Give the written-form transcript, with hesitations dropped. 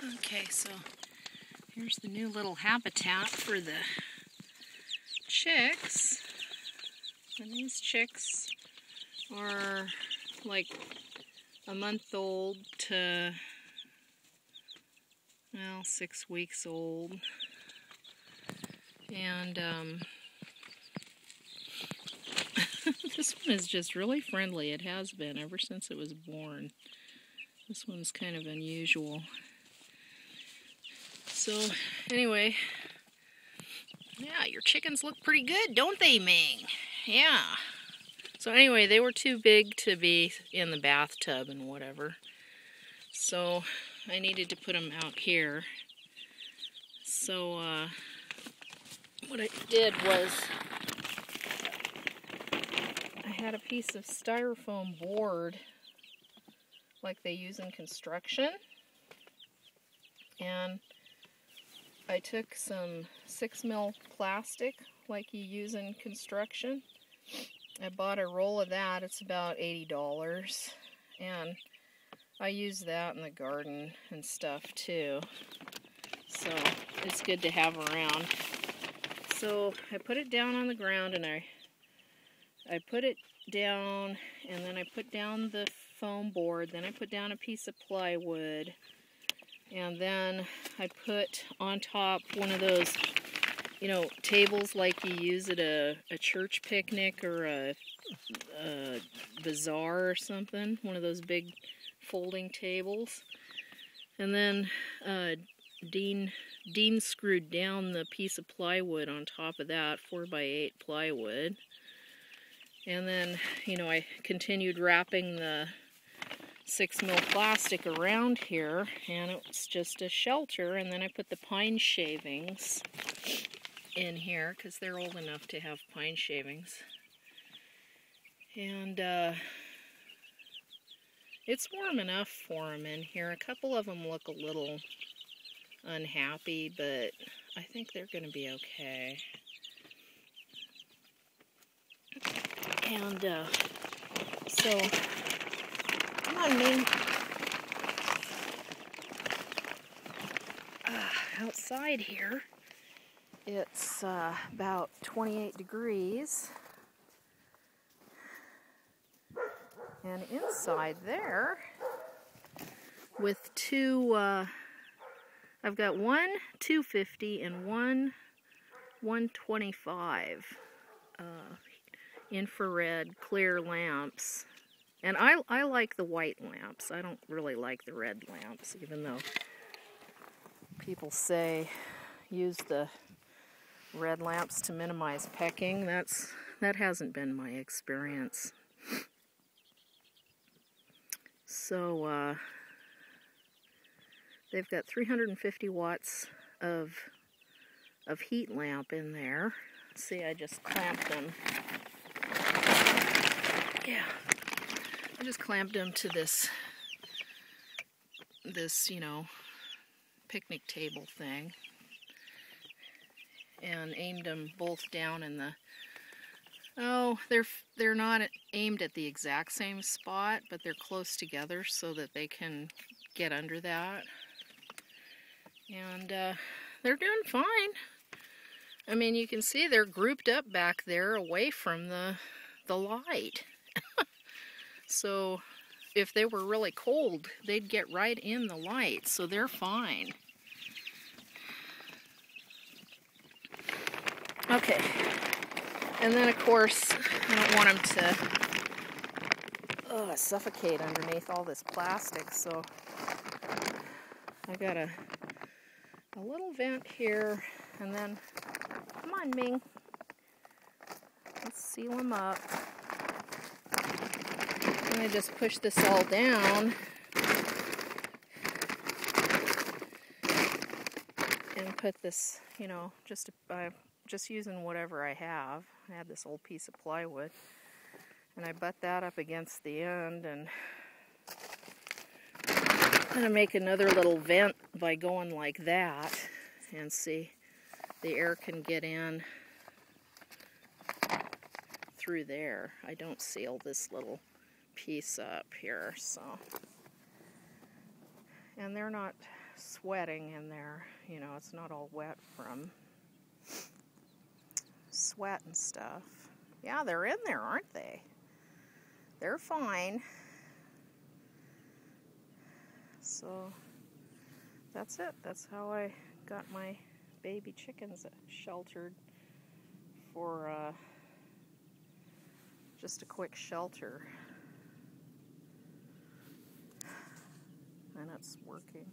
Okay, so here's the new little habitat for the chicks. And these chicks are like a month old to, well, 6 weeks old. And this one is just really friendly. It has been ever since it was born. This one's kind of unusual. So anyway, yeah, your chickens look pretty good, don't they, Ming? Yeah. So anyway, they were too big to be in the bathtub and whatever. So I needed to put them out here. So what I did was I had a piece of styrofoam board like they use in construction. And I took some 6mm plastic like you use in construction. I bought a roll of that. It's about $80. And I use that in the garden and stuff too. So it's good to have around. So I put it down on the ground and I put it down, and then I put down the foam board, then I put down a piece of plywood, and then I put on top one of those, you know, tables like you use at a church picnic or a bazaar or something, one of those big folding tables. And then Dean screwed down the piece of plywood on top of that, 4x8 plywood. And then, you know, I continued wrapping the 6mm plastic around here, and it's just a shelter. And then I put the pine shavings in here because they're old enough to have pine shavings. And it's warm enough for them in here. A couple of them look a little unhappy, but I think they're going to be okay. And so, come on, Ming. Outside here, it's about 28 degrees. And inside there, with two, I've got one 250 and one 125 infrared clear lamps. And I like the white lamps. I don't really like the red lamps, even though people say use the red lamps to minimize pecking. That hasn't been my experience. So they've got 350 watts of heat lamp in there. See, I just clamped them. Yeah, I just clamped them to this, you know, picnic table thing, and aimed them both down in the, oh, they're not aimed at the exact same spot, but they're close together so that they can get under that. And they're doing fine. I mean, you can see they're grouped up back there away from the light. So if they were really cold, they'd get right in the light, so they're fine. Okay, and then of course, I don't want them to suffocate underneath all this plastic, so I got a little vent here, and then, come on, Ming, let's seal them up. And I just push this all down and put this, you know, just using whatever I have. I had this old piece of plywood, and I butt that up against the end, and I'm going to make another little vent by going like that, and see, the air can get in through there. I don't seal this little piece up here, so, and they're not sweating in there. You know, it's not all wet from sweat and stuff. Yeah, they're in there, aren't they? They're fine. So that's it. That's how I got my baby chickens sheltered for just a quick shelter. And it's working.